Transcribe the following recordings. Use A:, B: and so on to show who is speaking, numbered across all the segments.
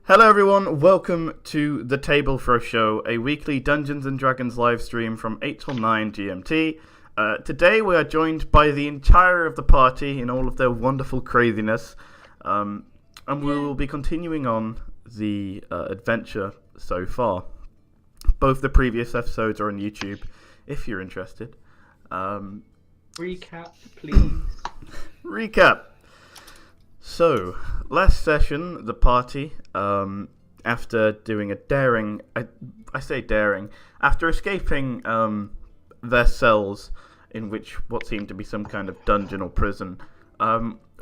A: Hello everyone, welcome to The Table Throw Show, a weekly Dungeons & Dragons live stream from 8 till 9 GMT. Today we are joined by the entire of the party in all of their wonderful craziness, and we will be continuing on the adventure so far. Both the previous episodes are on YouTube, if you're interested.
B: Recap, please.
A: Recap. So, last session, the party, after doing a daring, I say daring, after escaping their cells, in which what seemed to be some kind of dungeon or prison,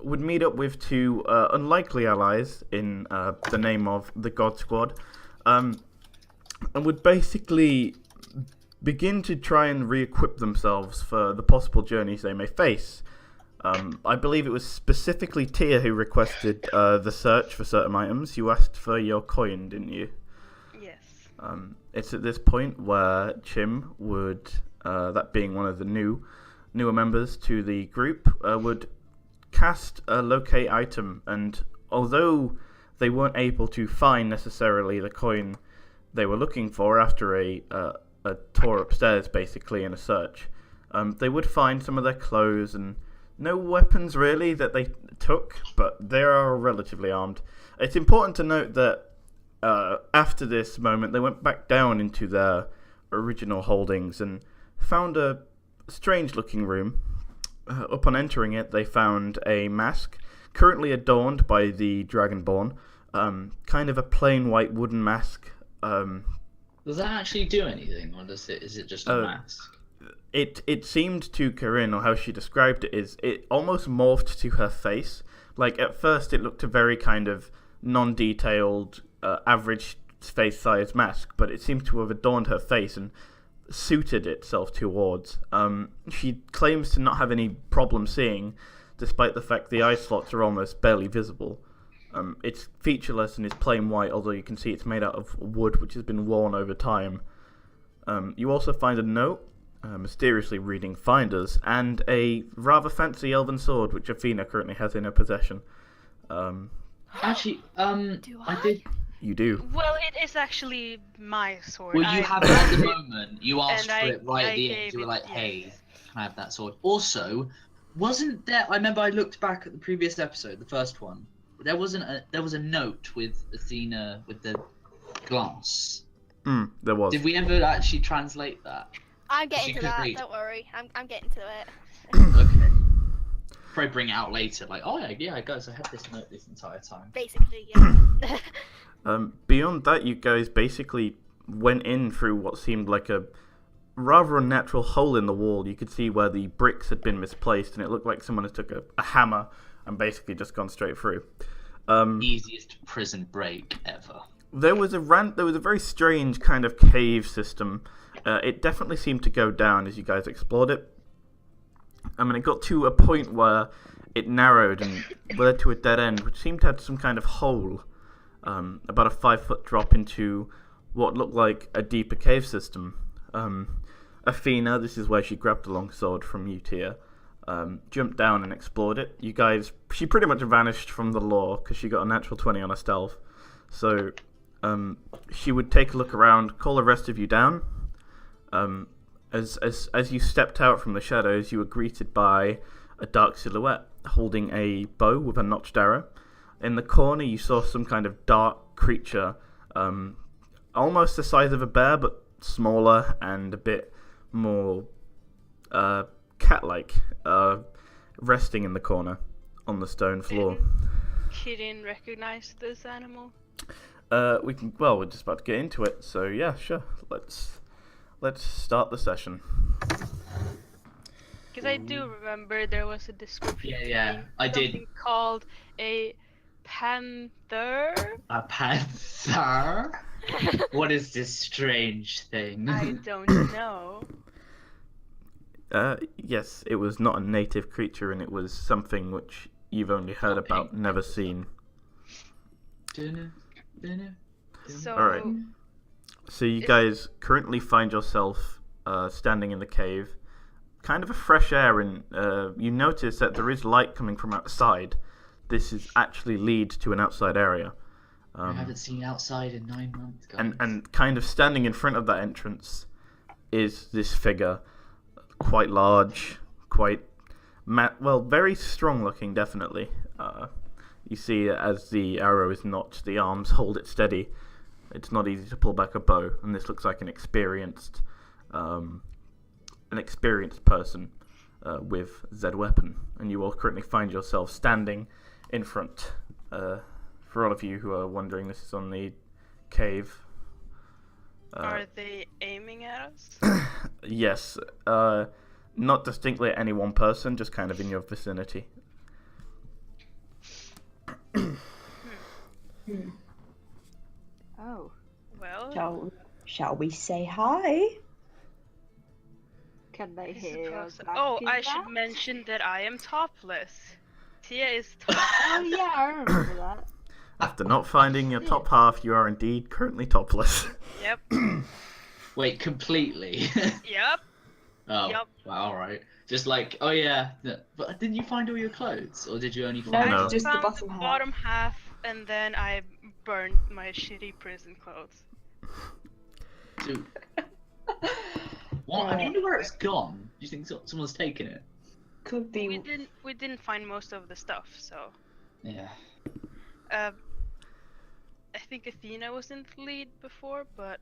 A: would meet up with two unlikely allies in the name of the God Squad, and would basically begin to try and re-equip themselves for the possible journeys they may face. I believe it was specifically Tia who requested the search for certain items. You asked for your coin, didn't you?
C: Yes.
A: It's at this point where Chim would, that being one of the newer members to the group, would cast a locate item, and although they weren't able to find necessarily the coin they were looking for after a tour upstairs, basically, in a search, they would find some of their clothes and no weapons really that they took, but they are relatively armed. It's important to note that after this moment, they went back down into their original holdings and found a strange-looking room. Upon entering it, they found a mask, currently adorned by the Dragonborn, kind of a plain white wooden mask.
B: Does that actually do anything, or is it just a mask?
A: It seemed to Corinne, or how she described it, is it almost morphed to her face. Like, at first it looked a very kind of non-detailed, average face-sized mask, but it seemed to have adorned her face and suited itself towards. She claims to not have any problem seeing, despite the fact the eye slots are almost barely visible. It's featureless and is plain white, although you can see it's made out of wood, which has been worn over time. You also find a note, mysteriously reading Finders, and a rather fancy elven sword, which Athena currently has in her possession.
B: Actually, I did.
A: You do.
C: Well, it is actually my sword.
B: Well, you have it at the moment. You asked
C: And
B: for it right at the end. You were like, "Hey, can I have that sword?" Also, wasn't there? I remember I looked back at the previous episode, the first one. There was a note with Athena with the glass.
A: There was.
B: Did we ever actually translate that?
D: I'm getting
B: You
D: to
B: could
D: that,
B: read.
D: don't worry. I'm getting to it.
B: Okay. Probably bring it out later. Like, oh yeah, guys, I had this note this entire time.
D: Basically, yeah.
A: Beyond that, you guys basically went in through what seemed like a rather unnatural hole in the wall. You could see where the bricks had been misplaced, and it looked like someone had took a hammer and basically just gone straight through.
B: Easiest prison break ever.
A: There was a very strange kind of cave system. It definitely seemed to go down as you guys explored it. I mean, it got to a point where it narrowed and led to a dead end, which seemed to have some kind of hole, about a 5-foot drop into what looked like a deeper cave system. Athena, this is where she grabbed the long sword from you, Tia, jumped down and explored it. You guys, she pretty much vanished from the lore because she got a natural 20 on her stealth. So she would take a look around, call the rest of you down. As you stepped out from the shadows, you were greeted by a dark silhouette holding a bow with a notched arrow. In the corner, you saw some kind of dark creature, almost the size of a bear, but smaller and a bit more cat-like, resting in the corner on the stone floor.
C: She didn't recognize this animal.
A: We're just about to get into it, so yeah, sure. Let's start the session.
C: Because I do remember there was a description.
B: Yeah, I did.
C: Something called a panther.
B: A panther? What is this strange thing?
C: I don't know.
A: Yes, it was not a native creature, and it was something which you've only heard about, never seen.
C: So.
A: Alright. So you guys currently find yourself standing in the cave, kind of a fresh air, and you notice that there is light coming from outside. This is actually leads to an outside area.
B: I haven't seen outside in 9 months, guys.
A: And kind of standing in front of that entrance is this figure, quite large, quite very strong looking, definitely. You see, as the arrow is notched, the arms hold it steady. It's not easy to pull back a bow, and this looks like an experienced person with Z weapon. And you all currently find yourself standing in front. For all of you who are wondering, this is on the cave.
C: Are they aiming at us?
A: Yes. Not distinctly at any one person, just kind of in your vicinity.
E: Oh.
C: Well,
F: Shall we say hi?
E: Can they
C: I
E: hear us?
C: suppose. Oh, I
E: asking
C: should
E: that?
C: mention that I am topless. Tia is topless.
E: Oh yeah, I remember that.
A: After not finding your top half, you are indeed currently topless.
C: Yep.
B: Wait, completely?
C: Yep.
B: Oh,
C: Yep.
B: wow, alright. Just like, oh yeah, but didn't you find all your clothes? Or did you only
F: No,
B: find...
A: No.
F: just the
C: Found
F: bottom half.
C: bottom half, and then I burned my shitty prison clothes.
B: Dude. What? I wonder where it's gone. Do you think someone's taken it?
F: Could
C: We
F: be.
C: didn't find most of the stuff, so
B: Yeah.
C: I think Athena was in the lead before, but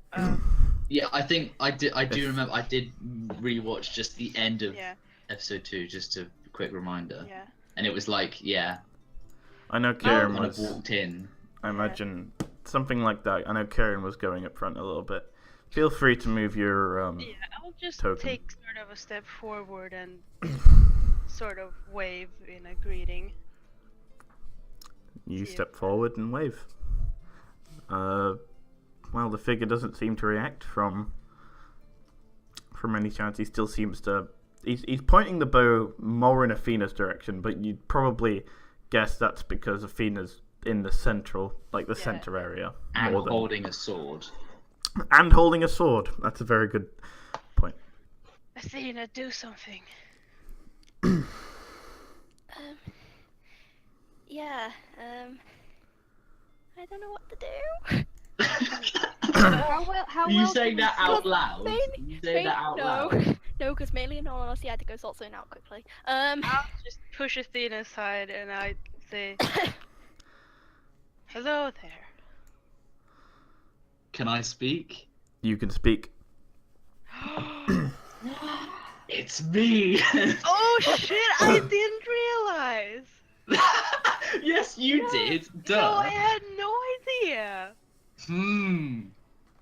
B: Yeah, I think I do remember, I did rewatch just the end of
C: yeah,
B: episode 2, just a quick reminder.
C: yeah.
B: And it was like, yeah,
A: I know
B: I
A: Kieran
B: kind of
A: was.
B: walked in.
A: I imagine something like that. I know Kieran was going up front a little bit. Feel free to move your
C: Yeah, I'll just
A: token.
C: take sort of a step forward and sort of wave in a greeting.
A: You
C: See
A: step
C: if-
A: forward and wave. Well, the figure doesn't seem to react from any chance. He still seems to. He's pointing the bow more in Athena's direction, but you'd probably guess that's because Athena's in the central, like the
C: Yeah.
A: center area,
B: And
A: more than
B: holding a sword.
A: and holding a sword. That's a very good point.
C: Athena, do something.
D: Yeah. I don't know what to do.
E: How
B: Are you
E: well
B: saying
E: can
B: that
E: we
B: out
E: see-
B: loud? Are you saying that out loud?
D: No, because mainly in all honesty, I had to go sort something out quickly.
C: I'll just push Athena aside and I say, "Hello there."
B: Can I speak?
A: You can speak.
B: It's me!
C: Oh shit! I didn't realize.
B: Yes, you did. Duh.
C: No, I had no idea.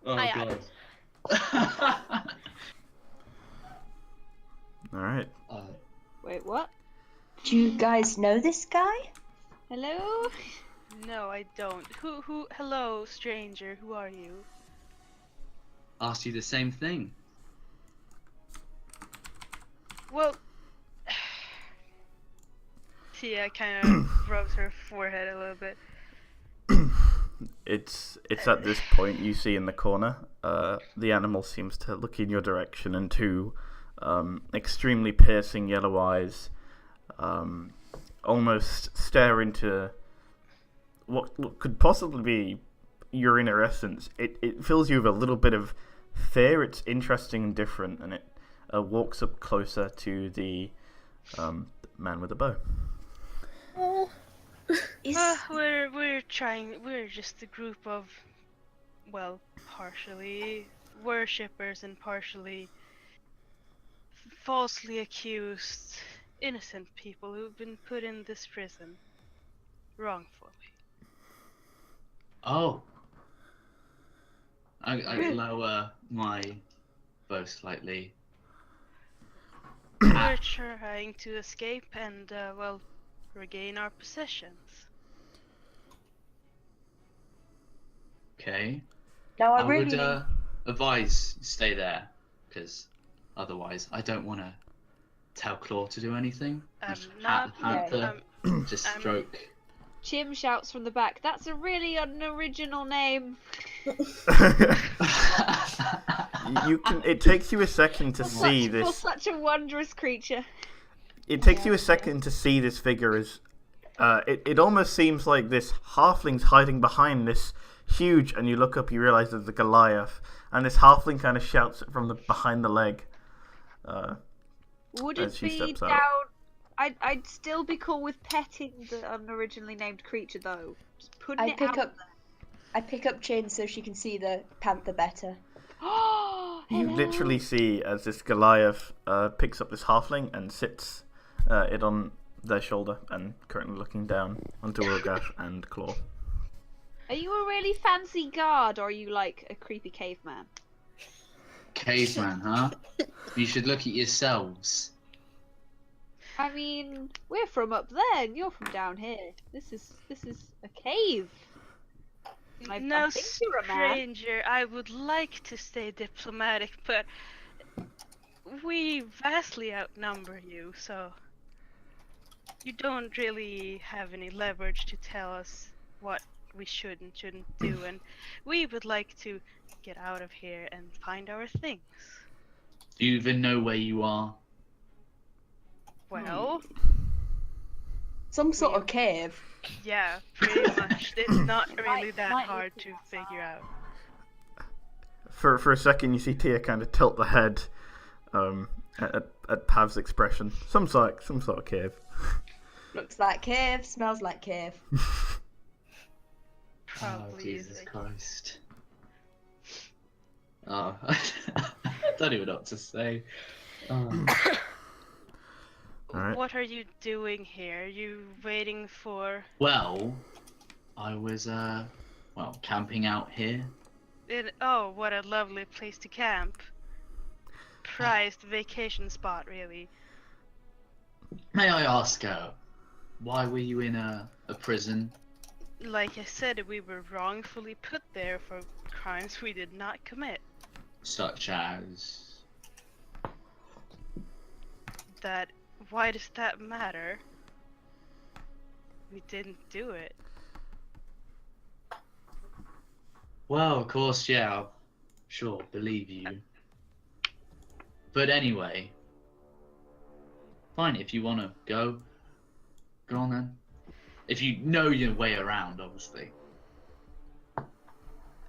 B: Oh
D: Aye,
B: god.
A: All right.
E: Wait, what?
F: Do you guys know this guy?
E: Hello?
C: No, I don't. Who? Hello, stranger. Who are you?
B: Asked you the same thing.
C: Well, Tia kind of rubs her forehead a little bit.
A: It's at this point you see in the corner, the animal seems to look in your direction, and two extremely piercing yellow eyes almost stare into what could possibly be your inner essence. It fills you with a little bit of fear. It's interesting and different, and it walks up closer to the man with the bow.
C: We're trying. We're just a group of, well, partially worshippers and partially falsely accused innocent people who've been put in this prison wrongfully.
B: Oh. I lower my bow slightly.
C: We're trying to escape and, well, regain our possessions.
B: Okay.
F: No, I
B: I
F: really.
B: would advise stay there, because otherwise I don't want to tell Claw to do anything. Just
C: Not.
B: pat the- just
C: I'm-
B: stroke.
E: Chim shouts from the back. That's a really unoriginal name.
A: You can. It takes you a second to see
E: For
A: this.
E: such a wondrous creature.
A: It takes you a second to see this figure as It almost seems like this halfling's hiding behind this huge, and you look up, you realise there's a Goliath, and this halfling kind of shouts it from behind the leg.
E: Would
A: as
E: it
A: she
E: be
A: steps out.
E: down? I'd still be cool with petting the unoriginally named creature, though. Just putting
F: I
E: it
F: pick
E: out
F: up I pick up Chin so she can see the panther better.
E: Oh,
A: You
E: hello.
A: literally see as this Goliath picks up this halfling and sits it on their shoulder, and currently looking down onto Urgath and Claw.
E: Are you a really fancy guard, or are you like a creepy caveman?
B: Caveman, huh? You should look at yourselves.
E: I mean, we're from up there, and you're from down here. This is a cave. I
C: No,
E: think you're a man.
C: stranger, I would like to stay diplomatic, but we vastly outnumber you, so you don't really have any leverage to tell us what we should and shouldn't do, and we would like to get out of here and find our things.
B: Do you even know where you are?
C: Well,
F: Some sort of cave.
C: yeah, pretty much. It's not really that
E: might
C: hard
E: need
C: to
E: to
C: figure out.
A: For a second, you see Tia kind of tilt the head at Pav's expression. Some sort of cave.
F: Looks like cave, smells like cave.
C: Probably
B: Oh, Jesus
C: is.
B: Christ. Oh, I don't even know what to say. Oh.
A: Alright.
C: What are you doing here? Are you waiting for
B: Well, I was, camping out here.
C: it? Oh, what a lovely place to camp. Prized vacation spot, really.
B: May I ask, why were you in a prison?
C: Like I said, we were wrongfully put there for crimes we did not commit.
B: Such as...
C: That, why does that matter? We didn't do it.
B: Well, of course, yeah, I'll sure believe you. But anyway, fine, if you want to go on then. If you know your way around, obviously.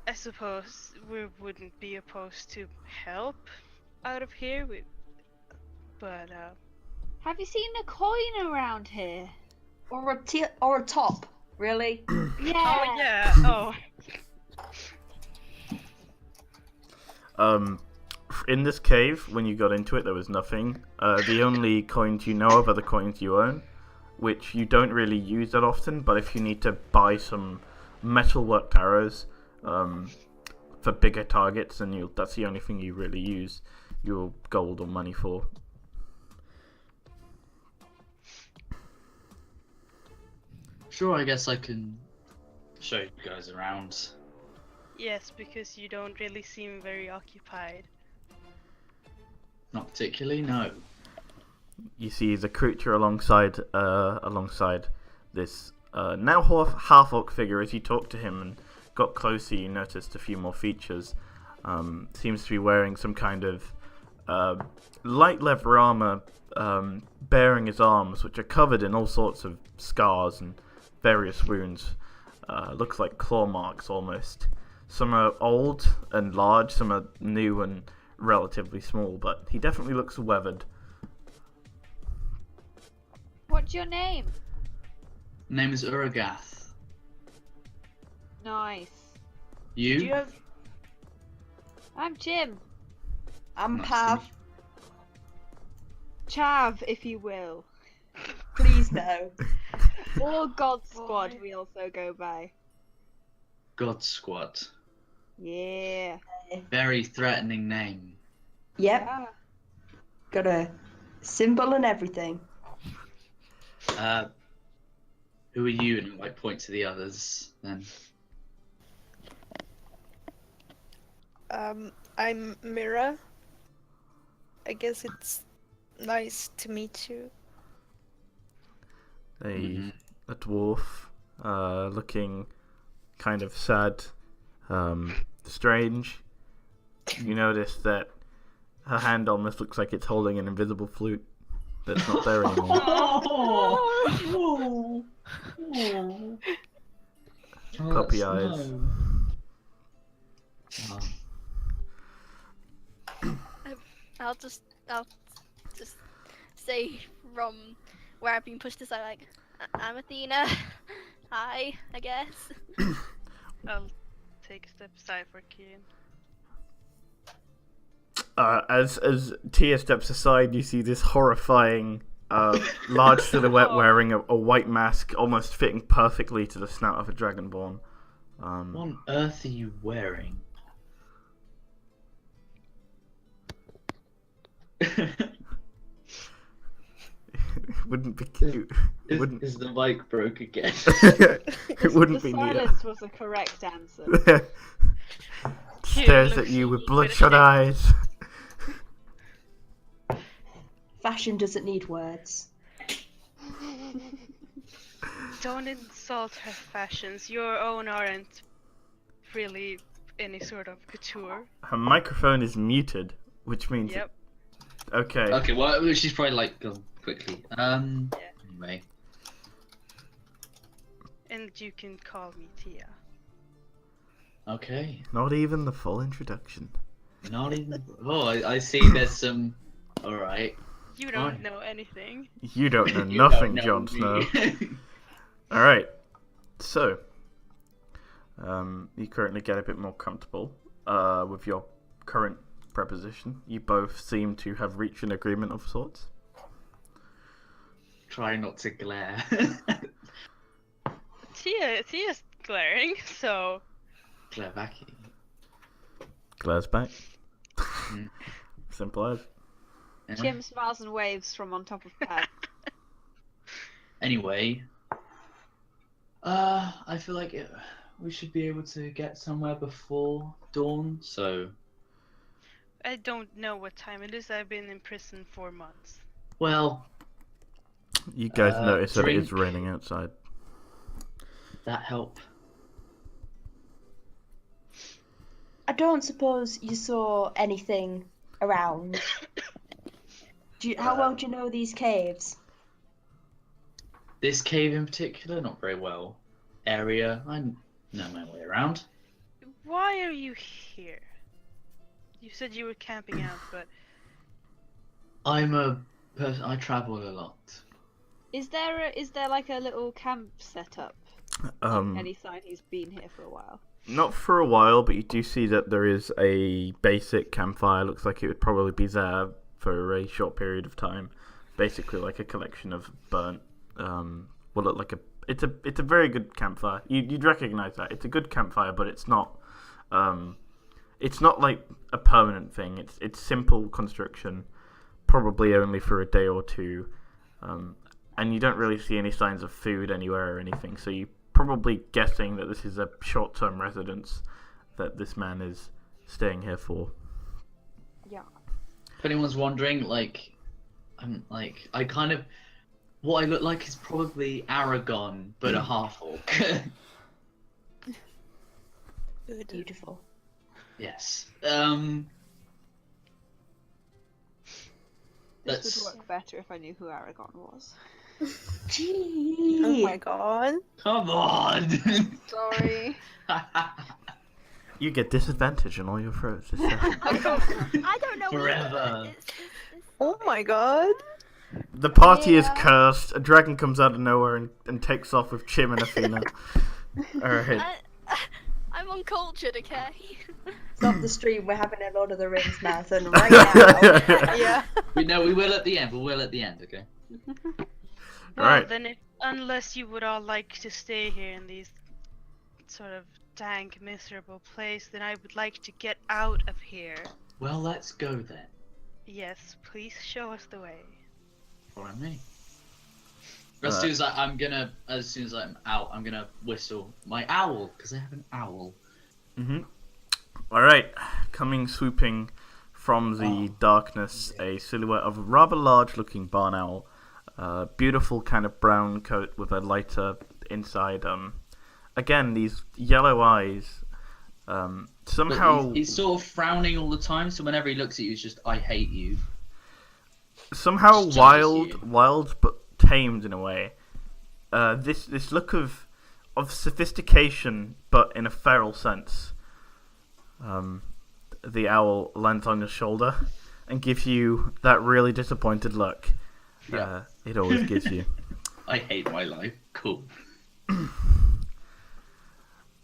C: I suppose we wouldn't be opposed to help out of here, but
E: Have you seen a coin around here?
F: Or a top, really?
E: Yeah.
C: oh yeah, oh.
A: In this cave, when you got into it, there was nothing. The only coins you know of are the coins you own, which you don't really use that often, but if you need to buy some metalworked arrows for bigger targets, then that's the only thing you really use your gold or money for.
B: Sure, I guess I can show you guys around.
C: Yes, because you don't really seem very occupied.
B: Not particularly, no.
A: You see the creature alongside this now half-orc figure. As you talk to him and got closer, you noticed a few more features. Seems to be wearing some kind of light leather armor bearing his arms, which are covered in all sorts of scars and various wounds. Looks like claw marks almost. Some are old and large, some are new and relatively small, but he definitely looks weathered.
E: What's your name?
B: Name is Uragath.
E: Nice.
B: You?
F: Do you have...
E: I'm Jim.
F: I'm
B: Nice to
F: Pav.
B: meet
E: Chav, if you will.
F: Please no.
E: Or God Squad,
C: Boy.
E: we also go by.
B: God Squad.
E: Yeah.
B: Very threatening name.
F: Yep,
E: Yeah.
F: got a symbol and everything.
B: Who are you? And like point to the others then.
G: I'm Mira. I guess it's nice to meet you.
B: Mhm.
A: A dwarf, looking kind of sad, strange. You notice that her hand almost looks like it's holding an invisible flute, that's not there anymore.
B: Oh,
A: Puppy
B: that's
A: eyes.
B: no. Oh.
D: I'll just say from where I've been pushed aside, like, I'm Athena. Hi, I guess.
C: I'll take a step aside for Kieran.
A: As Tia steps aside, you see this horrifying large silhouette wearing a white mask, almost fitting perfectly to the snout of a dragonborn.
B: What on earth are you wearing?
A: It wouldn't be cute. It wouldn't.
B: Is the mic broke again?
A: It wouldn't
E: the
A: be neat.
E: silence was a correct answer.
A: Stares
C: looks
A: at you with
C: really
A: bloodshot
C: good.
A: eyes.
F: Fashion doesn't need words.
C: Don't insult her fashions. Your own aren't really any sort of couture.
A: Her microphone is muted, which means
C: Yep.
A: okay.
B: Okay, well, she's probably like gone quickly. Anyway.
C: And you can call me Tia.
B: Okay.
A: Not even the full introduction.
B: Not even. Oh, I see. There's some. All right.
C: You don't
B: Fine.
C: know anything.
A: You don't know
B: You
A: nothing,
B: don't know
A: Jon Snow.
B: me.
A: All right. So, you currently get a bit more comfortable with your current preposition. You both seem to have reached an agreement of sorts.
B: Try not to glare.
C: Tia's glaring, so
B: Glare back.
A: Glares back.
B: Mm.
A: Simple as.
B: Yeah.
E: Jim smiles and waves from on top of Pad.
B: Anyway, I feel like we should be able to get somewhere before dawn. So,
C: I don't know what time it is. I've been in prison 4 months.
B: well,
A: You guys notice that it is
B: drink.
A: raining outside.
B: that help.
F: I don't suppose you saw anything around. How well do you know these caves?
B: This cave in particular, not very well. Area, I know my way around.
C: Why are you here? You said you were camping out, but
B: I'm a person. I travel a lot.
E: Is there like a little camp set up? Any sign he's been here for a while?
A: Not for a while, but you do see that there is a basic campfire. Looks like it would probably be there for a short period of time. Basically, like a collection of burnt. Will look like it's a very good campfire. You'd recognize that it's a good campfire, but it's not like a permanent thing. It's simple construction, probably only for a day or two, and you don't really see any signs of food anywhere or anything. So you probably guessing that this is a short-term residence that this man is staying here for.
E: Yeah.
B: If anyone's wondering, I kind of, what I look like is probably Aragon, but a half orc.
F: Beautiful.
B: Yes.
E: This would work better if I knew who Aragon was.
F: Gee.
G: Oh my god.
B: Come on.
E: Sorry.
A: You get disadvantage on all your throws. This session.
D: I don't know.
B: Forever.
G: Oh my god.
A: The party is
D: Yeah.
A: cursed. A dragon comes out of nowhere and takes off with Chim and Athena. Alright.
D: I'm uncultured, okay?
F: Stop the stream. We're having a Lord of the Rings marathon right now.
G: Yeah.
B: We will at the end. We will at the end. Okay.
C: well,
A: Alright.
C: then unless you would all like to stay here in these sort of dank, miserable place, then I would like to get out of here.
B: Well, let's go then.
C: Yes, please show us the way.
B: Follow me. As soon as I'm out, I'm gonna whistle my owl because I have an owl.
A: Alright. Coming swooping from the darkness, a silhouette of a rather large looking barn owl. Beautiful kind of brown coat with a lighter inside. Again, these yellow eyes. Somehow.
B: But he's sort of frowning all the time, so whenever he looks at you, it's just, I hate you.
A: somehow
B: Just jealous of you.
A: wild but tamed in a way. This look of sophistication, but in a feral sense. The owl lands on your shoulder and gives you that really disappointed look.
B: Yeah.
A: It always gives you.
B: I hate my life. Cool.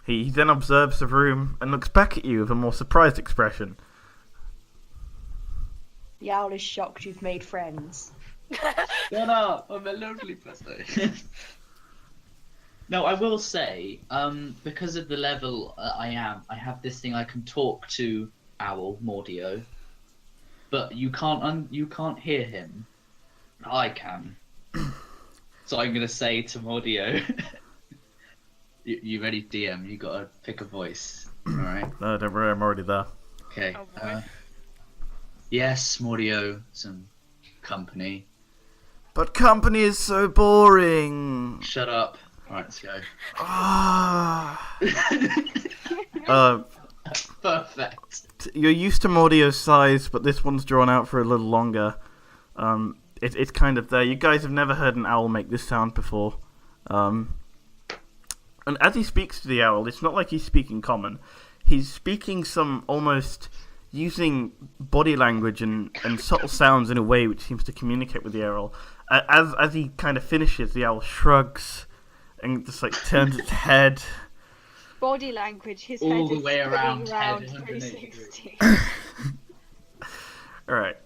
A: He then observes the room and looks back at you with a more surprised expression.
F: The owl is shocked you've made friends.
B: Shut up! I'm a lovely person. No, I will say, because of the level I have this thing I can talk to Owl Mordio, but you can't hear him. I can. So I'm gonna say to Mordio, you ready, DM? You gotta pick a voice. All right.
A: No, don't worry, I'm already there.
B: Okay.
C: Oh, boy.
B: Yes, Mordio, some company.
A: But company is so boring.
B: Shut up. Alright, let's go.
A: Ah.
B: Perfect.
A: You're used to Mordio's size, but this one's drawn out for a little longer. It's kind of there. You guys have never heard an owl make this sound before. And as he speaks to the owl, it's not like he's speaking common. He's speaking some almost using body language and subtle sounds in a way which seems to communicate with the owl. As he kind of finishes, the owl shrugs and just like turns its head.
E: Body language, his
B: All
E: head
B: the
E: is
B: way
E: spinning
B: around,
E: around
B: head
E: 360.
A: Alright.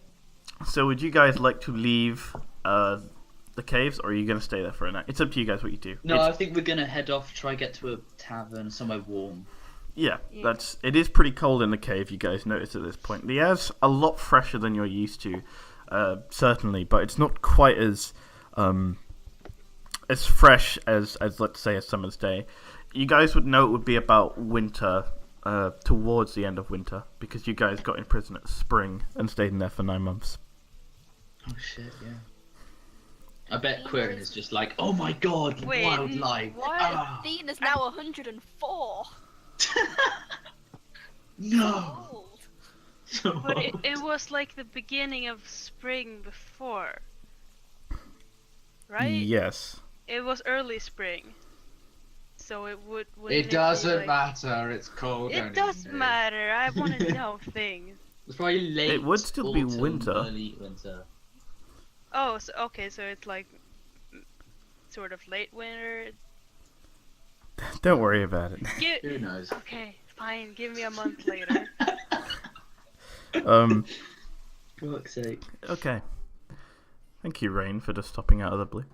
A: So would you guys like to leave the caves, or are you going to stay there for a night? It's up to you guys what you do.
B: No, I think we're gonna head off, try get to a tavern, somewhere warm.
A: Yeah, it is pretty cold in the cave, you guys notice at this point. The air's a lot fresher than you're used to, certainly, but it's not quite as fresh as let's say a summer's day. You guys would know it would be about winter, towards the end of winter, because you guys got in prison at spring and stayed in there for 9 months.
B: Oh shit, yeah. I bet Quirin is just like, oh my god,
C: Wait,
B: wildlife.
D: What?
B: Ah.
D: Athena's now 104.
B: No.
D: Old.
C: But it was like the beginning of spring before. Right?
A: Yes.
C: It was early spring. So it would.
B: It doesn't matter. It's cold.
C: It does matter. I want to know things.
B: It's probably late.
A: It would still be
B: autumn,
A: winter.
B: Early winter.
C: Oh, so, okay, so it's like sort of late winter.
A: Don't worry about it.
B: Who knows?
C: Okay, fine. Give me a month later.
A: Um.
B: For fuck's sake.
A: Okay. Thank you, Rain, for just stopping out of the blue.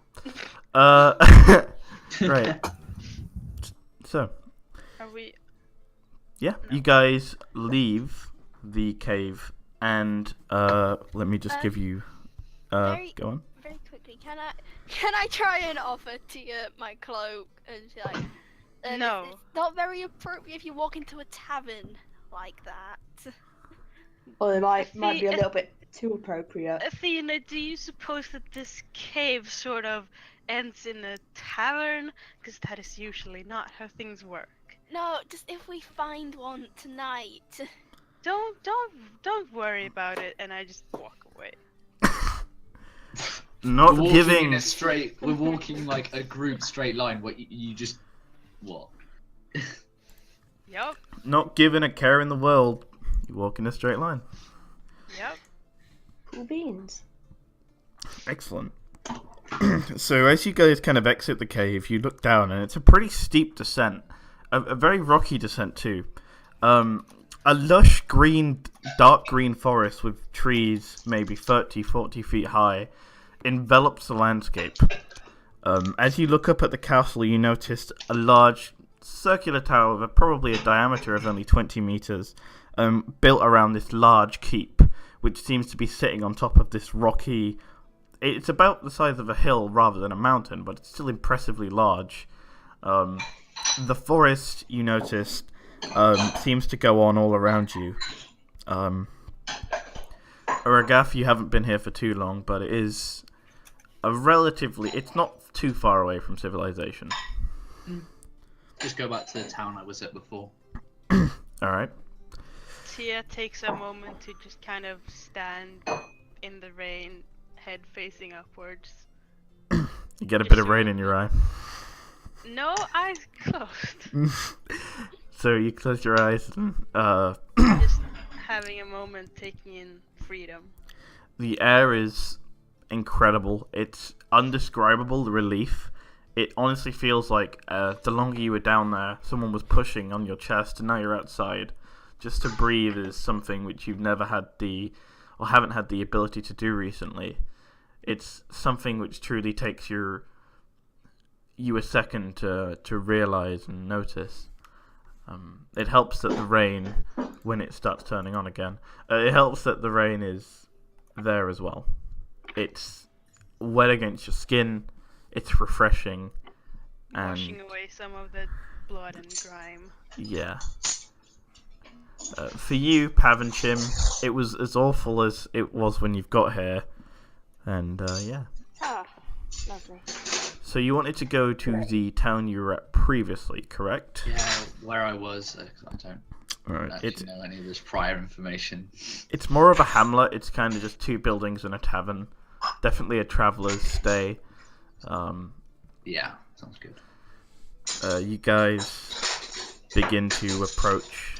A: Right. So,
C: Are we?
A: yeah, you guys leave the cave, and let me just give you. Go on.
D: Very quickly, can I try and offer to you my cloak and be like,
C: No.
D: It's not very appropriate if you walk into a tavern like that.
F: Or it might be a
C: See,
F: little bit too appropriate.
C: Athena, do you suppose that this cave sort of ends in a tavern? Because that is usually not how things work.
D: No, just if we find one tonight.
C: Don't worry about it, and I just walk away.
A: Not
B: We're
A: giving.
B: We're walking like a group straight line. What you just what?
C: Yep.
A: Not giving a care in the world. You walk in a straight line.
C: Yep.
F: Cool beans.
A: Excellent. So as you guys kind of exit the cave, you look down, and it's a pretty steep descent. A very rocky descent, too. A lush green, dark green forest with trees maybe 30, 40 feet high envelops the landscape. As you look up at the castle, you notice a large circular tower with probably a diameter of only 20 meters, built around this large keep, which seems to be sitting on top of this rocky... It's about the size of a hill rather than a mountain, but it's still impressively large. The forest, you noticed, seems to go on all around you. Aragath, you haven't been here for too long, but it is it's not too far away from civilization.
B: Just go back to the town I was at before.
A: Alright.
C: Tia takes a moment to just kind of stand in the rain head facing upwards.
A: You get a bit of rain in your eye.
C: No, eyes closed.
A: So you close your eyes and
C: Just having a moment taking in freedom.
A: the air is incredible. It's undescribable, the relief. It honestly feels like the longer you were down there, someone was pushing on your chest, and now you're outside. Just to breathe is something which you've never had or haven't had the ability to do recently. It's something which truly takes you a second to realize and notice. It helps that the rain, when it starts turning on again, it helps that the rain is there as well. It's wet against your skin. It's refreshing. And
C: Washing away some of the blood and grime.
A: yeah. For you, Pav and Chim, it was as awful as it was when you've got here. And yeah.
E: Ah, lovely.
A: So you wanted to go to the town you were at previously, correct?
B: Yeah, where I was, I don't
A: Alright.
B: actually know any of this prior information.
A: It's more of a hamlet. It's kind of just 2 buildings and a tavern. Definitely a traveller's stay.
B: Yeah, sounds good.
A: You guys begin to approach.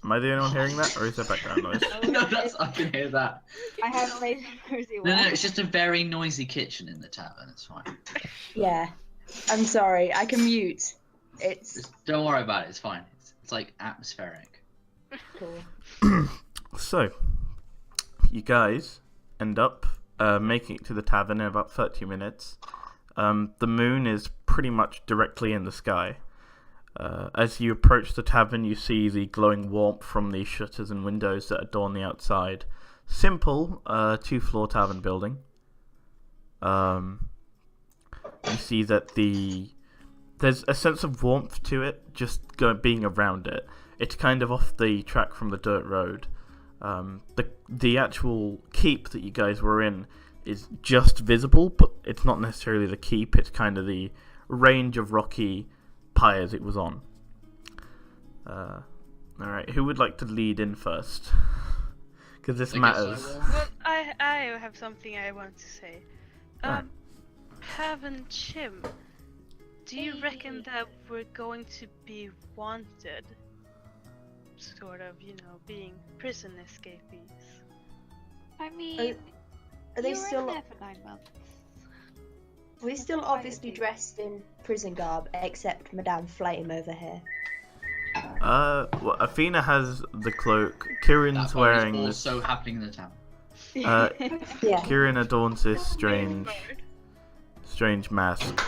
A: Am I the only one hearing that, or is there background noise?
B: No, I can hear that.
E: I have made a cozy
B: No,
E: one.
B: it's just a very noisy kitchen in the tavern. It's fine.
F: Yeah. I'm sorry. I can mute. It's
B: Just don't worry about it. It's fine. It's like atmospheric.
F: cool.
A: So, you guys end up making it to the tavern in about 30 minutes. The moon is pretty much directly in the sky. As you approach the tavern, you see the glowing warmth from the shutters and windows that adorn the outside. Simple, 2-floor tavern building. You see that there's a sense of warmth to it, just being around it. It's kind of off the track from the dirt road. The actual keep that you guys were in is just visible, but it's not necessarily the keep. It's kind of the range of rocky pyres it was on. Alright, who would like to lead in first? Because this
B: I guess
A: matters.
B: I will.
C: Well, I have something I want to say. Pav and Chim, do you reckon that we're going to be wanted? Sort of, being prison escapees.
E: I mean,
F: Are they
E: you were
F: still?
E: in there for 9 months.
F: We're still obviously dressed in prison garb, except Madame Flame over here.
A: Well, Athena has the cloak. Kieran's
B: That
A: wearing
B: is
A: this.
B: also happening in the town.
F: Yeah.
A: Kieran adorns this strange mask.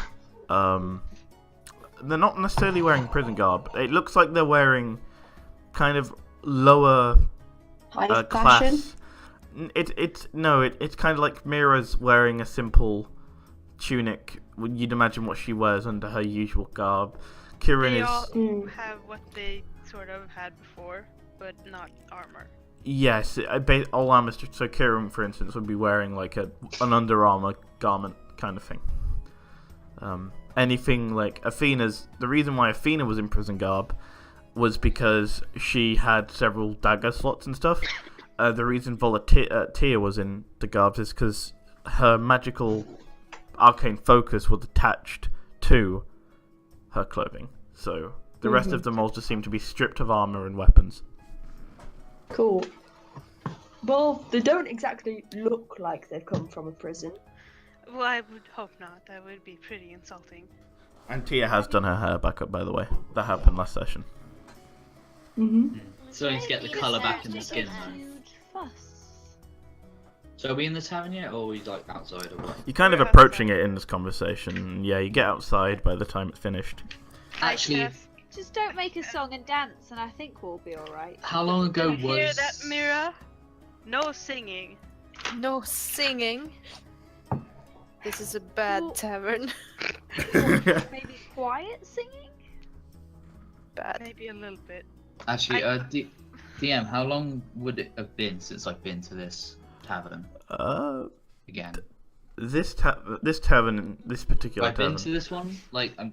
A: They're not necessarily wearing prison garb. It looks like they're wearing kind of lower
F: High fashion.
A: class. It's kind of like Mira's wearing a simple tunic. You'd imagine what she wears under her usual garb. Kieran
C: They
A: is
C: all have what they sort of had before, but not armor.
A: yes, all armor. So Kieran, for instance, would be wearing like an Under Armour garment kind of thing. Anything like Athena's. The reason why Athena was in prison garb was because she had several dagger slots and stuff. The reason Tia was in the garbs is because her magical arcane focus was attached to her clothing. So the rest of them all just seem to be stripped of armor and weapons.
F: Cool. Well, they don't exactly look like they've come from a prison.
C: Well, I would hope not. That would be pretty insulting.
A: And Tia has done her hair back up, by the way. That happened last session.
B: So to get the colour back in the skin, though.
E: Huge fuss.
B: So are we in the tavern yet, or are we like outside or what?
A: You're kind of
C: We're
A: approaching
C: outside.
A: it in this conversation. Yeah, you get outside by the time it's finished.
B: Actually,
E: Just don't make a song and dance, and I think we'll be alright.
B: how long ago
C: You hear
B: was...
C: that, Mira? No singing.
G: No singing. This is a bad
E: Well-
G: tavern.
E: Maybe quiet singing?
G: Bad.
C: Maybe a little bit.
B: Actually, DM, how long would it have been since I've been to this tavern again?
A: This tavern, this particular
B: Have I been
A: tavern.
B: to this one? Like, I'm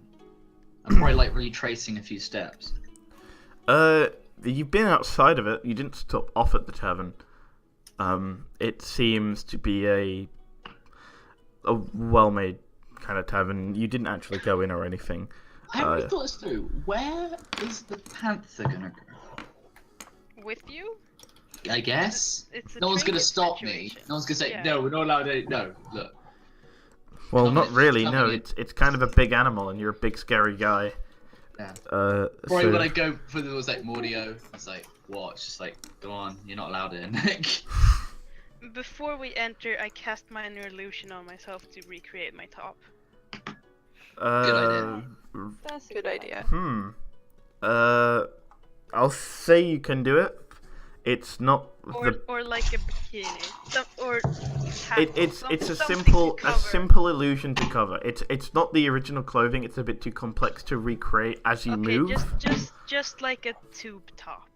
B: probably like retracing a few steps.
A: You've been outside of it. You didn't stop off at the tavern. It seems to be a well-made kind of tavern. You didn't actually go in or anything.
B: I haven't really thought this through. Where is the panther gonna go?
C: With you?
B: I guess.
C: It's a
B: No one's gonna
C: trinket
B: stop
C: situation.
B: me. No one's gonna say,
C: Yeah.
B: no, we're not allowed to. No, look.
A: Well,
B: Come
A: not
B: in,
A: really.
B: come
A: No,
B: in.
A: it's kind of a big animal, and you're a big scary guy.
B: Yeah.
A: So,
B: Probably when I go for the was like Mordio, it's like, what? It's just like, go on, you're not allowed in.
C: Before we enter, I cast minor illusion on myself to recreate my top.
B: idea.
E: That's a
G: Good idea.
A: I'll say you can do it. It's not
C: Or like a bikini. Or
A: it's a
C: something to cover.
A: simple illusion to cover. It's not the original clothing. It's a bit too complex to recreate as you
C: Okay,
A: move.
C: just like a tube top.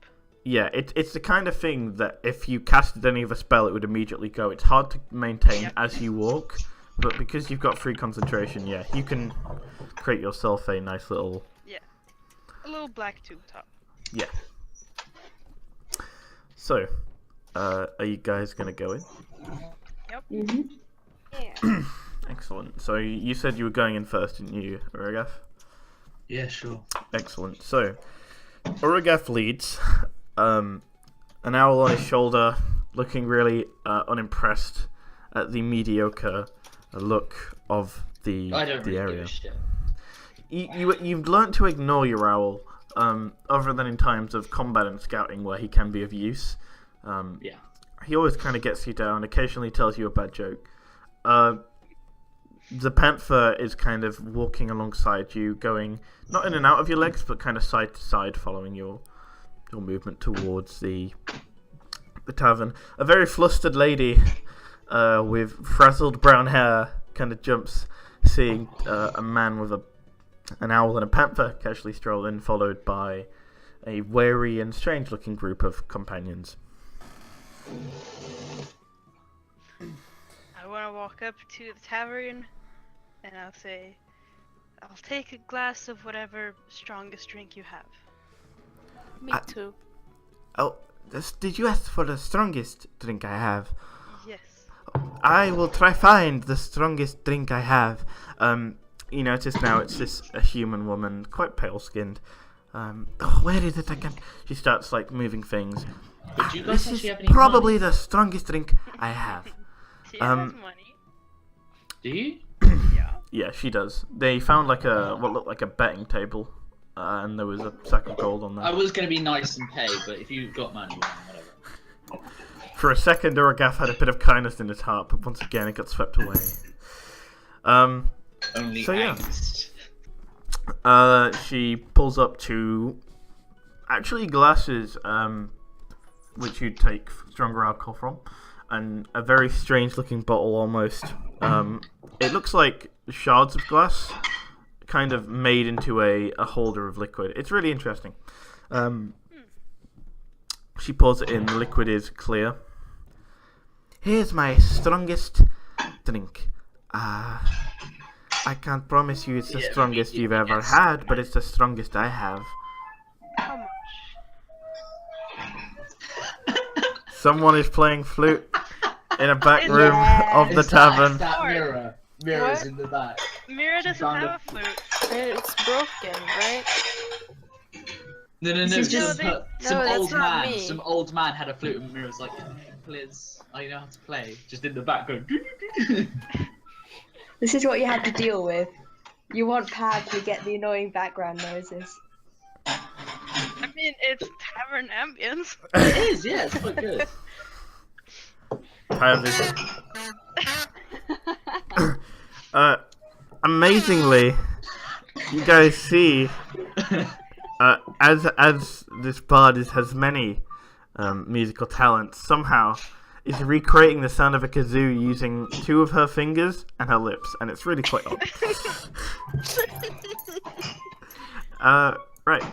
A: Yeah, it's the kind of thing that if you casted any of a spell, it would immediately go. It's hard to maintain
C: Yep.
A: as you walk, but because you've got free concentration, yeah, you can create yourself a nice little.
C: A little black tube top.
A: Yeah. So, are you guys gonna go in?
F: Mm-hmm.
E: Yeah.
A: Excellent. So you said you were going in first, didn't you, Uragaf?
B: Yeah, sure.
A: Excellent. So, Uragaf leads. An owl on his shoulder, looking really unimpressed at the mediocre look of the
B: I don't really
A: area.
B: give a shit.
A: You've learnt to ignore your owl, other than in times of combat and scouting where he can be of use.
B: Yeah.
A: He always kind of gets you down, occasionally tells you a bad joke. The panther is kind of walking alongside you, going not in and out of your legs, but kind of side to side, following your movement towards the tavern. A very flustered lady with frazzled brown hair kind of jumps, seeing a man with an owl and a panther casually stroll in, followed by a wary and strange-looking group of companions.
C: I want to walk up to the tavern, and I'll say, "I'll take a glass of whatever strongest drink you have."
G: Me too.
A: Oh, did you ask for the strongest drink I have?
C: Yes.
A: I will try find the strongest drink I have. You notice now it's a human woman, quite pale-skinned. Where is it again? She starts like moving things.
B: But do you guys
A: This is
B: actually have any
A: probably
B: money?
A: the strongest drink I have.
C: She has money.
B: Do you?
C: Yeah.
A: Yeah, she does. They found like what looked like a betting table, and there was a sack of gold on
B: I
A: there.
B: was gonna be nice and pay, but if you've got money, then whatever.
A: For a second, Uragaf had a bit of kindness in his heart, but once again, it got swept away.
B: Only
A: So, yeah.
B: angst.
A: She pulls up to actually glasses, which you'd take stronger alcohol from, and a very strange-looking bottle almost. It looks like shards of glass, kind of made into a holder of liquid. It's really interesting. She pours it in. The liquid is clear. Here's my strongest drink. I can't promise you it's the
B: Yeah,
A: strongest
B: maybe
A: you've
B: you
A: ever
B: get
A: had,
B: some.
A: but it's the strongest I have.
C: How much?
A: Someone is playing flute in a back
C: Is
A: room
E: it?
A: of the
B: It's
A: tavern.
B: that mirror. Mirror's
G: What?
B: in the back.
C: Mira doesn't
B: found
C: have a flute.
G: It's broken, right?
B: No,
F: This is just-
B: some
G: No, that's
B: old
G: not
B: man.
G: me.
B: Some old man had a flute, and Mirror's like, "Please, I know how to play." Just in the back, going.
F: This is what you have to deal with. You want Pad to get the annoying background noises.
C: I mean, it's tavern ambience.
B: It is, yeah, it's quite good.
A: Have this. Amazingly, you guys see, as this bard has many musical talents, somehow is recreating the sound of a kazoo using two of her fingers and her lips, and it's really quite odd. Right.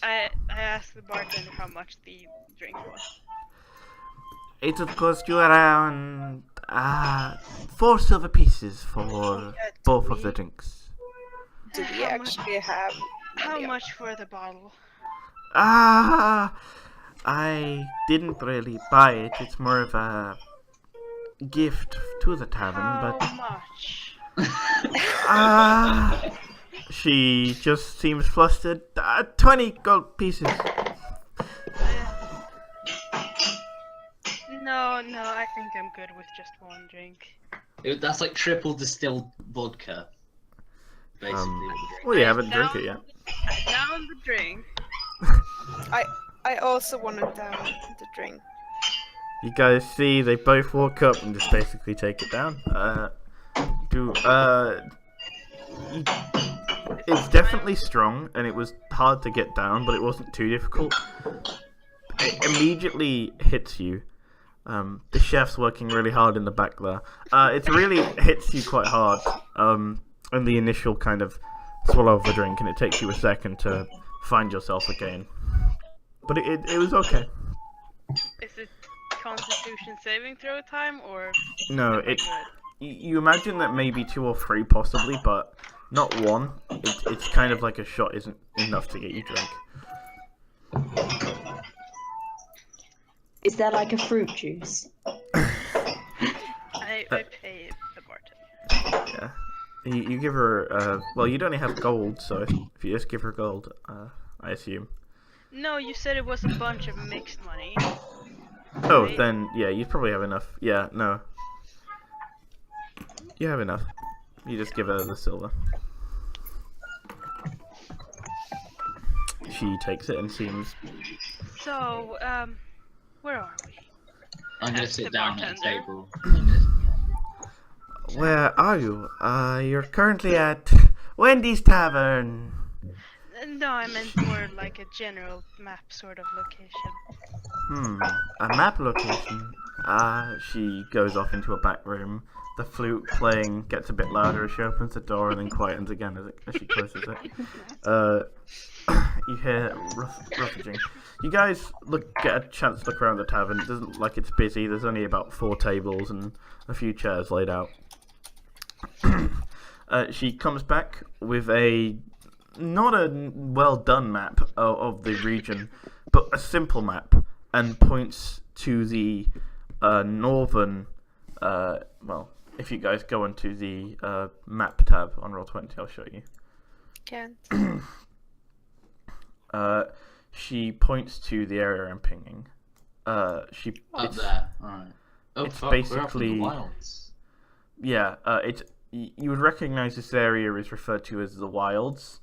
C: I asked the bartender how much the drink was.
A: It would cost you around 4 silver pieces for both of the drinks.
G: Do we
C: How much-
G: actually have?
C: How
G: money?
C: much for the bottle?
A: I didn't really buy it. It's more of a gift to the tavern,
C: How
A: but
C: much?
A: she just seems flustered. 20 gold pieces.
C: No, I think I'm good with just one drink.
B: That's like triple distilled vodka. Basically.
A: Well, you haven't drunk it yet.
C: Down the drink.
G: I also wanted down the drink.
A: You guys see, they both walk up and just basically take it down. It's definitely strong, and it was hard to get down, but it wasn't too difficult. It immediately hits you. The chef's working really hard in the back there. It really hits you quite hard. In the initial kind of swallow of the drink, and it takes you a second to find yourself again. But it was okay.
C: Is it Constitution saving throw time, or
A: No,
C: am I
A: it.
C: good?
A: You imagine that maybe 2 or 3 possibly, but not 1. It's kind of like a shot isn't enough to get you drunk.
F: Is there like a fruit juice?
C: I pay the bartender.
A: Yeah. You give her, well, you'd only have gold, so if you just give her gold, I assume.
C: No, you said it was a bunch of mixed money.
A: Oh,
C: Right?
A: then, yeah, you'd probably have enough. Yeah, no. You have enough. You just give her the silver. She takes it and seems...
C: So, where are we?
B: I'm gonna
C: Ask
B: sit
C: the
B: down at the
C: bartender.
B: table.
A: Where are you? You're currently at Wendy's Tavern.
C: No, I meant more like a general map sort of location.
A: A map location. She goes off into a back room. The flute playing gets a bit louder as she opens the door and then quietens again as she closes it. You hear roughaging. You guys get a chance to look around the tavern. It doesn't look like it's busy. There's only about 4 tables and a few chairs laid out. She comes back with not a well done map of the region, but a simple map, and points to the northern. Well, if you guys go into the map tab on Roll20, I'll show you.
G: Can't.
A: She points to the area I'm pinging.
B: Up there. Alright. Oh,
A: it's
B: fuck, we're up in
A: basically-
B: the wilds.
A: Yeah, you would recognize this area is referred to as the Wilds,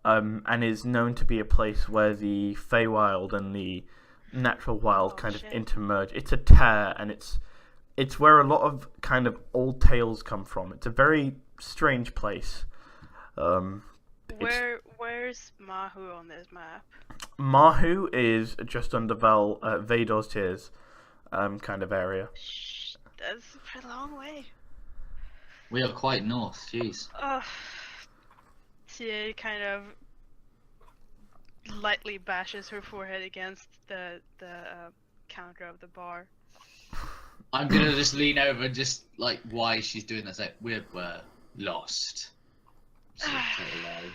A: and is known to be a place where the Feywild and the natural wild kind of
C: shit.
A: intermerge. It's a tear, and it's where a lot of kind of old tales come from. It's a very strange place.
C: Where's Mahu on this map?
A: Mahu is just under Vador's Tears kind of area.
C: Shh, that's a pretty long way.
B: We are quite north, jeez.
C: She kind of lightly bashes her forehead against the counter of the bar.
B: I'm gonna just lean over and just like why she's doing that. Say we're lost. So, hello.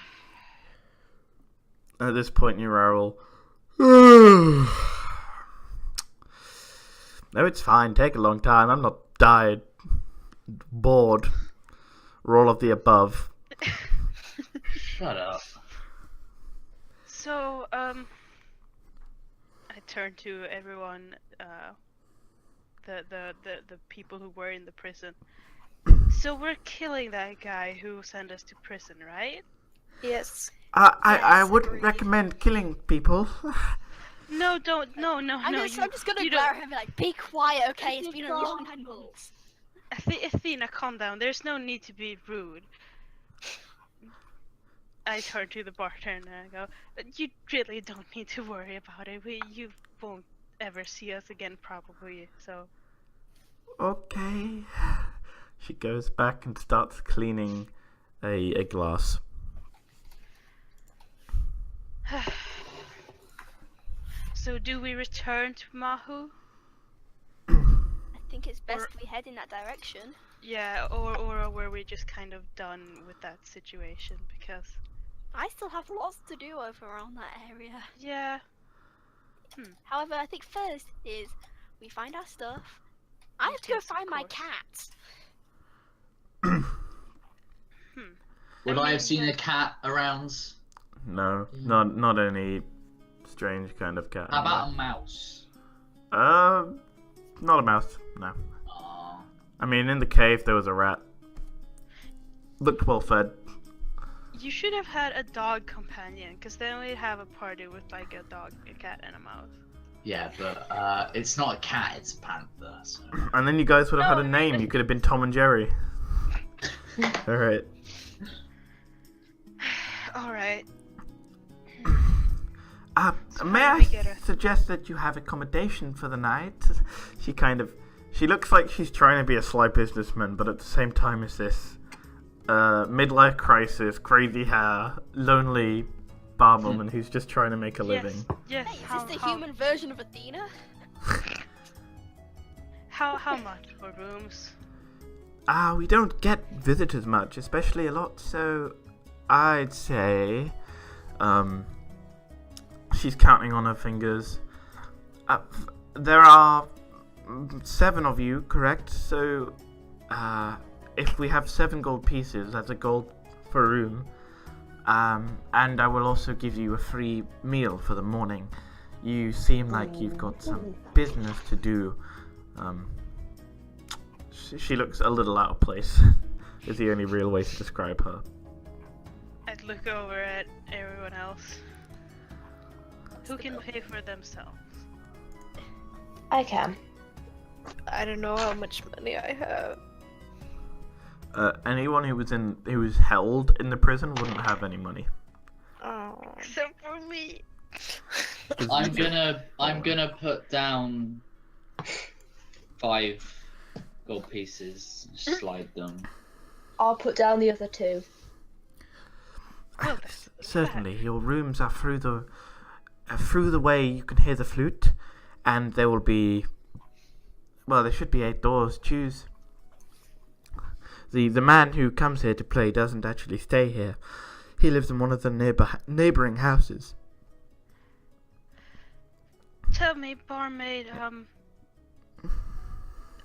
A: At this point, you Raoul. No, it's fine. Take a long time. I'm not tired, bored, or all of the above.
B: Shut up.
C: So, I turn to everyone, the people who were in the prison. So we're killing that guy who sent us to prison, right?
G: Yes.
A: I
D: Yes,
A: wouldn't
D: agreed.
A: recommend killing people.
C: No, don't, no.
D: I'm just gonna
C: you
D: glare
C: don't-
D: at him and be like, be quiet, okay? It's been a long 9 months.
C: Athena, calm down. There's no need to be rude. I turn to the bartender and I go, you really don't need to worry about it. You won't ever see us again, probably, so...
A: Okay. She goes back and starts cleaning a glass.
C: So do we return to Mahu?
D: I think it's best we head in that direction.
C: Yeah, or were we just kind of done with that situation? Because...
D: I still have lots to do over around that area.
C: Yeah,
D: However, I think first is we find our stuff. I have to go
C: Yes, of
D: find my
C: course.
D: cat.
B: Would I have
C: mean,
B: seen a cat around?
A: No, not any strange kind of cat.
B: How about a mouse?
A: Not a mouse. No.
B: Aw.
A: I mean, in the cave there was a rat. Looked well fed.
C: You should have had a dog companion, because then we'd have a party with like a dog, a cat, and a mouse.
B: Yeah, but it's not a cat, it's a panther. So.
A: And then you guys would have
C: No,
A: had a
C: I
A: name.
C: mean-
A: You could have been Tom and Jerry. All right.
C: All right.
A: May
C: how
A: I
C: do we get her?
A: suggest that you have accommodation for the night? She looks like she's trying to be a sly businessman, but at the same time is this midlife crisis, crazy hair, lonely barwoman who's just trying to make a living.
C: Yes.
D: Hey, is
C: How,
D: this the
C: how,
D: human version of Athena?
C: how much for rooms?
A: We don't get visitors much, especially a lot, so I'd say, she's counting on her fingers. There are 7 of you, correct? So, if we have 7 gold pieces, that's a gold per room. And I will also give you a free meal for the morning. You seem like you've got some business to do. She looks a little out of place, is the only real way to describe her.
C: I'd look over at everyone else. Who can pay for themselves?
F: I can.
G: I don't know how much money I have.
A: Anyone who was held in the prison wouldn't have any money.
G: Oh.
C: Except for me.
B: I'm gonna put down 5 gold pieces, slide them.
F: I'll put down the other 2.
C: Well, that's
A: Certainly, your rooms are through the way you can hear the flute, and there will be, well, there should be 8 doors. Choose. The man who comes here to play doesn't actually stay here. He lives in one of the neighboring houses.
C: Tell me, barmaid,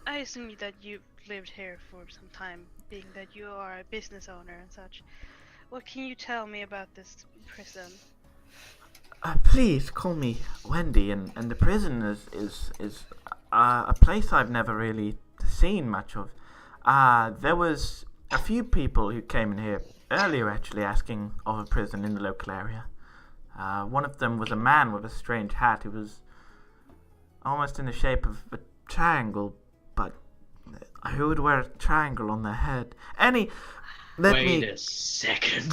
C: I assume that you've lived here for some time, being that you are a business owner and such. What can you tell me about this prison?
A: Please call me Wendy, and the prison is a place I've never really seen much of. There was a few people who came in here earlier actually asking of a prison in the local area. One of them was a man with a strange hat. It was almost in the shape of a triangle, but who would wear a triangle on their head?
B: Wait a second.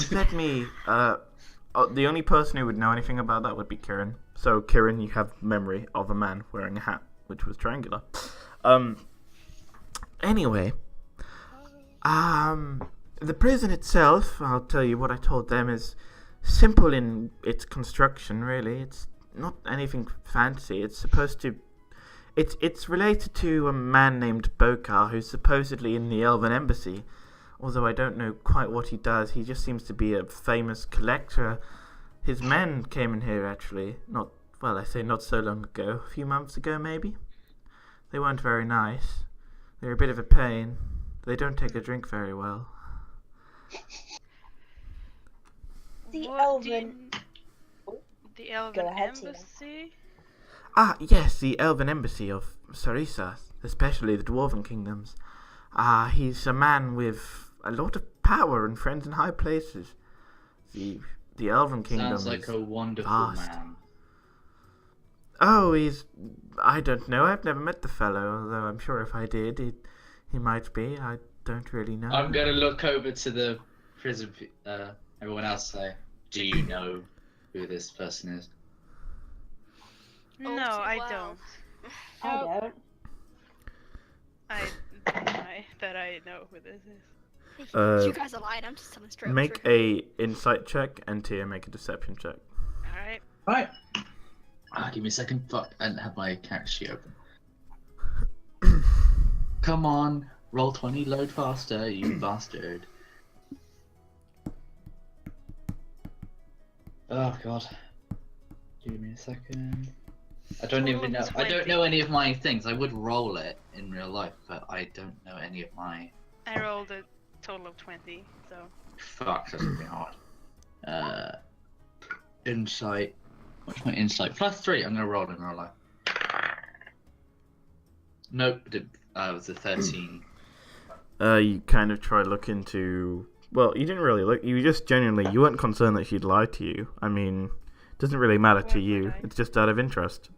A: The only person who would know anything about that would be Kieran. So, Kieran, you have memory of a man wearing a hat, which was triangular. Anyway, the prison itself, I'll tell you what I told them, is simple in its construction, really. It's not anything fancy. It's supposed to... It's related to a man named Bokar, who's supposedly in the Elven Embassy. Although I don't know quite what he does. He just seems to be a famous collector. His men came in here, actually. Not so long ago. A few months ago, maybe? They weren't very nice. They're a bit of a pain. They don't take a drink very well.
F: The
C: What do you-
F: elven.
C: The Elven
F: ahead, Tina.
C: Embassy?
A: Yes, the Elven Embassy of Sarissa, especially the Dwarven Kingdoms. He's a man with a lot of power and friends in high places. The Elven Kingdom
B: Sounds like
A: is
B: a wonderful
A: vast.
B: man.
A: Oh, I don't know. I've never met the fellow, although I'm sure if I did, he might be. I don't really know.
B: I'm gonna look over to the prison. Everyone else say, "Do you know who this person is?"
C: No,
D: Oh, too
C: I
D: well.
C: don't.
F: I don't.
C: I deny that I know who this is.
D: You guys are lying. I'm just telling straight up
A: Make
D: truth.
A: a insight check, and Tia make a deception check.
C: Alright.
B: Right. Give me a second. Fuck, and have my character sheet open. Come on, roll 20, load faster, you bastard. Oh god. Give me a second. I don't
C: Total
B: even
C: of
B: know. I don't
C: 20.
B: know any of my things. I would roll it in real life, but I don't know any of my.
C: I rolled a total of 20, so.
B: Fuck, that's gonna be hard. Insight. What's my insight? +3. I'm gonna roll in real life. Nope. It was a 13.
A: You kind of try to look into. Well, you didn't really look. You just genuinely. You weren't concerned that she'd lied to you. I mean, it doesn't really matter to
C: Why
A: you.
C: would I?
A: It's just out of interest,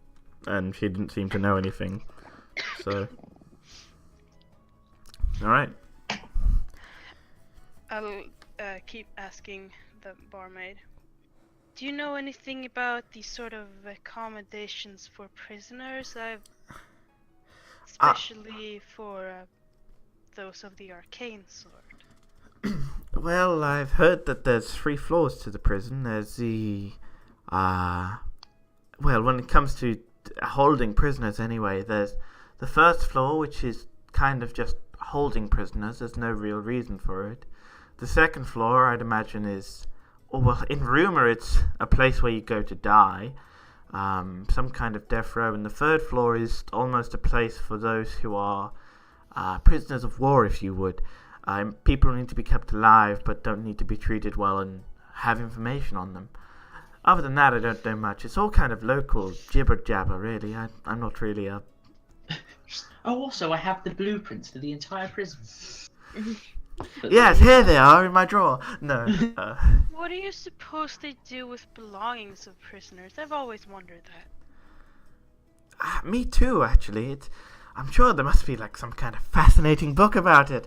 A: and she didn't seem to know anything. So, all right.
C: I'll keep asking the barmaid. Do you know anything about these sort of accommodations for prisoners? Especially for those of the arcane sort.
A: Well, I've heard that there's 3 floors to the prison. There's the, well, when it comes to holding prisoners anyway, there's the first floor, which is kind of just holding prisoners. There's no real reason for it. The second floor, I'd imagine, is, well, in rumor, it's a place where you go to die. Some kind of death row. And the third floor is almost a place for those who are prisoners of war, if you would. People who need to be kept alive but don't need to be treated well and have information on them. Other than that, I don't know much. It's all kind of local jibber-jabber, really. I'm not really a...
B: Oh, also, I have the blueprints for the entire prison.
A: Yes, here they are in my drawer. No.
C: What do you suppose they do with belongings of prisoners? I've always wondered that.
A: Me too, actually. I'm sure there must be like some kind of fascinating book about it.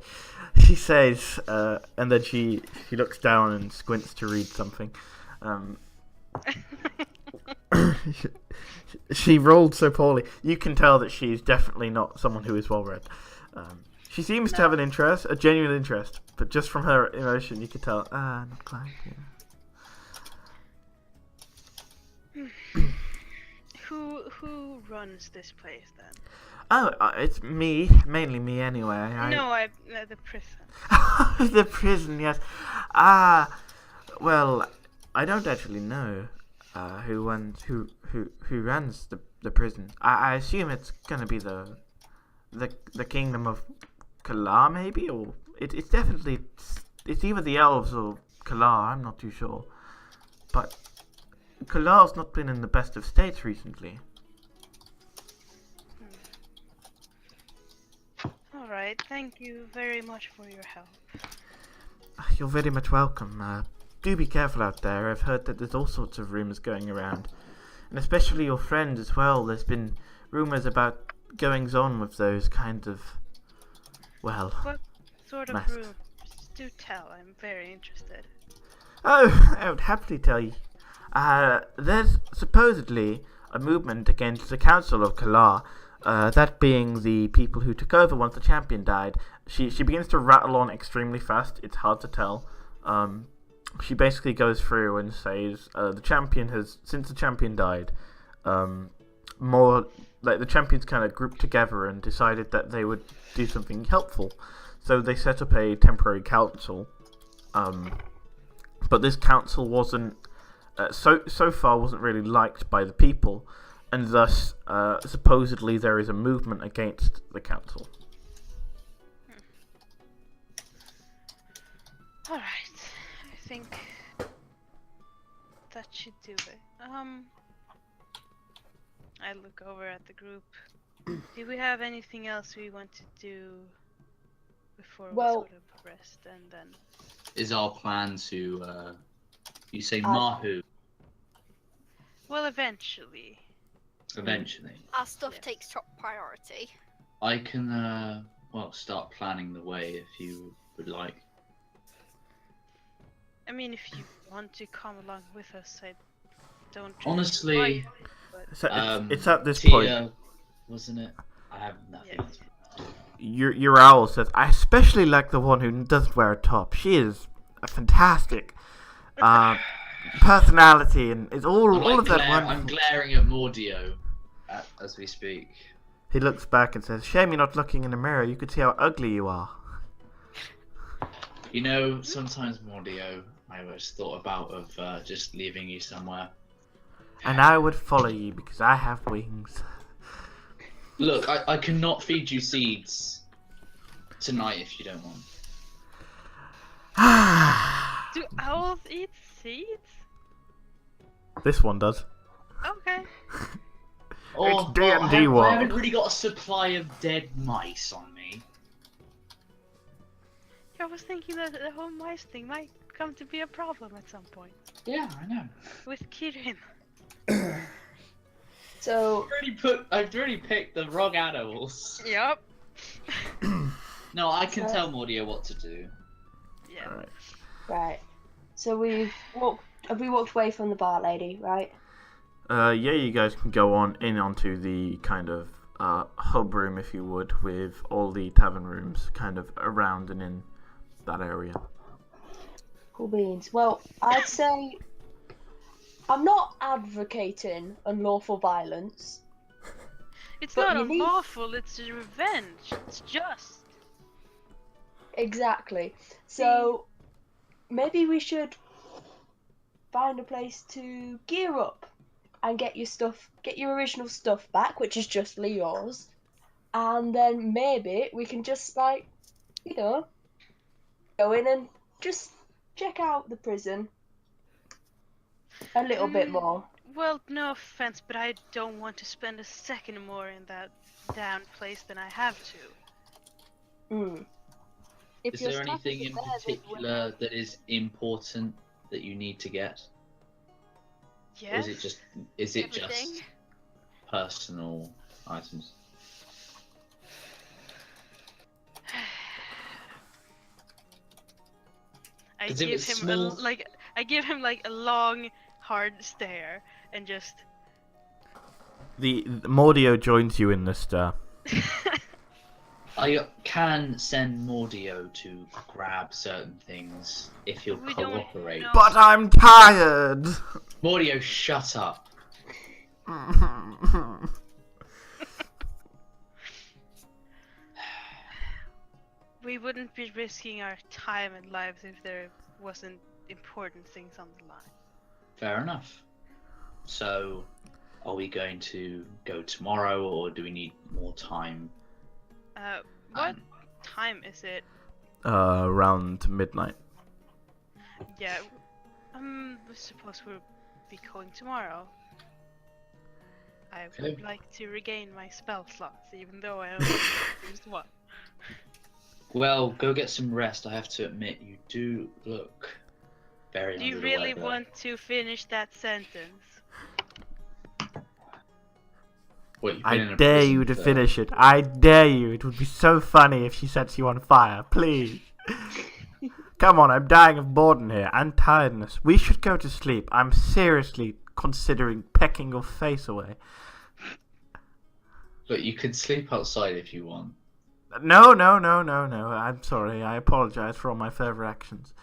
A: She says, and then she looks down and squints to read something. She rolled so poorly. You can tell that she's definitely not someone who is well read. She seems to have an interest, a genuine interest, but just from her emotion, you could tell, not quite. Yeah.
C: Who runs this place then?
A: Oh, it's me, mainly me anyway.
C: No, the prison.
A: The prison, yes. Well, I don't actually know who runs the prison. I assume it's gonna be the kingdom of Kalar, maybe, or it's definitely it's either the elves or Kalar. I'm not too sure, but Kalar's not been in the best of states recently.
C: All right, thank you very much for your help.
A: You're very much welcome. Do be careful out there. I've heard that there's all sorts of rumors going around, and especially your friend as well. There's been rumors about goings on with those kind of, well,
C: What sort of
A: messed.
C: rumors? Do tell. I'm very interested.
A: Oh, I would happily tell you. There's supposedly a movement against the Council of Kalar, that being the people who took over once the champion died. She begins to rattle on extremely fast. It's hard to tell. She basically goes through and says the champion has, since the champion died, more like the champions kind of grouped together and decided that they would do something helpful. So they set up a temporary council. But this council wasn't so far wasn't really liked by the people, and thus supposedly there is a movement against the council.
C: All right, I think that should do it. I look over at the group. Do we have anything else we want to do before
F: Well-
C: we sort of rest and then?
B: Is our plan to, you say Mahu,
C: Well, eventually.
B: eventually?
D: Our stuff
C: Yes.
D: takes top priority.
B: I can, start planning the way if you would like.
C: I mean, if you want to come along with us, I don't.
B: Honestly,
C: really mind, but
A: It's at this
B: Tia,
A: point.
B: wasn't it? I have nothing
C: Yeah.
B: else.
A: Your owl says, I especially like the one who doesn't wear a top. She is a fantastic personality, and it's all of that
B: I'm
A: wonderful.
B: glaring at Mordio as we speak.
A: He looks back and says, shame you're not looking in the mirror. You could see how ugly you are.
B: You know, sometimes Mordio, I always thought about of just leaving you somewhere.
A: And I would follow you because I have wings.
B: Look, I cannot feed you seeds tonight if you don't want.
C: Do owls eat seeds?
A: This one does.
C: Okay.
B: Or,
A: D&D
B: I
A: world.
B: haven't really got a supply of dead mice on me.
C: I was thinking that the whole mice thing might come to be a problem at some point.
B: Yeah, I know.
C: With Kirin.
F: So,
B: I've already picked the wrong animals.
C: Yup.
B: No, I can tell Mordio what to do.
C: Yeah.
A: Alright.
F: right. So have we walked away from the bar lady, right?
A: Yeah, you guys can go on in onto the kind of hub room, if you would, with all the tavern rooms kind of around and in that area.
F: Cool beans. Well, I'd say I'm not advocating unlawful violence.
C: It's
F: But
C: not
F: you need-
C: unlawful, it's revenge. It's just.
F: Exactly. So maybe we should find a place to gear up and get your original stuff back, which is justly yours. And then maybe we can just go in and just check out the prison a little bit more.
C: Well, no offense, but I don't want to spend a second more in that damn place than I have to.
F: Mm.
E: If
B: Is
E: your
B: there
E: stuff
B: anything
E: isn't
B: in
E: there, then
B: particular that is important that you need to get?
C: Yes.
B: Or is it just
D: Everything.
B: personal items?
C: I
B: 'Cause if
C: give
B: it's
C: him
B: small-
C: I give him like a long, hard stare and just.
A: The Mordio joins you in this.
B: I can send Mordio to grab certain things if he'll
C: We don't
B: cooperate.
C: know.
A: But I'm tired.
B: Mordio, shut up.
C: We wouldn't be risking our time and lives if there wasn't important things on the line.
B: Fair enough. So, are we going to go tomorrow, or do we need more time?
C: What time is it?
A: Around midnight.
C: Yeah. I suppose we'll be going tomorrow. I would
B: Okay.
C: like to regain my spell slots, even though I only used one.
B: Well, go get some rest. I have to admit, you do look very
C: Do you
B: under the
C: really
B: weather.
C: want to finish that sentence?
B: What, you've been
A: I
B: in a
A: dare
B: prison
A: you to
B: for-
A: finish it. I dare you. It would be so funny if she sets you on fire. Please. Come on, I'm dying of boredom here and tiredness. We should go to sleep. I'm seriously considering pecking your face away.
B: But you could sleep outside if you want.
A: No. I'm sorry. I apologize for all my further actions.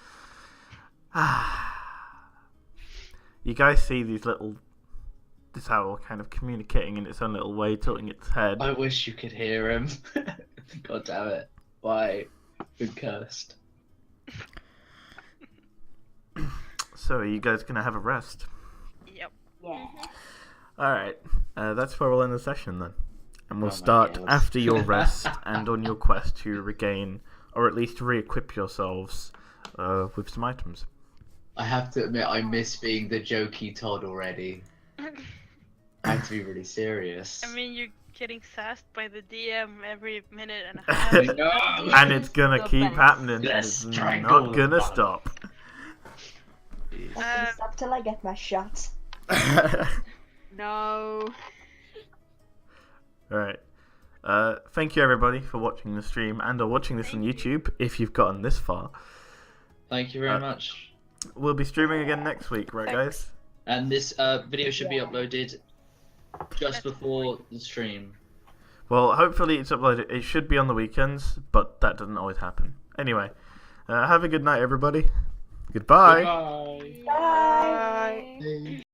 A: You guys see this owl kind of communicating in its own little way, tilting its head.
B: I wish you could hear him. God damn it. Why? Been cursed.
A: So are you guys gonna have a rest?
C: Yep.
F: Yeah.
A: Alright, that's where we'll end the session then. And we'll
B: Oh my
A: start
B: God.
A: after your rest and on your quest to regain, or at least re-equip yourselves with some items.
B: I have to admit, I miss being the jokey Todd already. I have to be really serious.
C: I mean, you're getting sassed by the DM every minute and a half.
B: No!
A: And it's gonna
E: The
A: keep
E: best.
A: happening, and
B: Let's
A: it's
B: strangle
A: not gonna
B: the
A: stop.
F: Not gonna stop till I get my shot.
E: No.
A: Alright. Thank you everybody for watching the stream and or watching this on YouTube if you've gotten this far.
B: Thank you very much.
A: We'll be streaming again next week, right guys?
B: And this video should be uploaded just before the stream.
A: Well, hopefully it's uploaded. It should be on the weekends, but that doesn't always happen. Anyway, have a good night everybody. Goodbye.
B: Bye.
F: Bye.
G: Bye.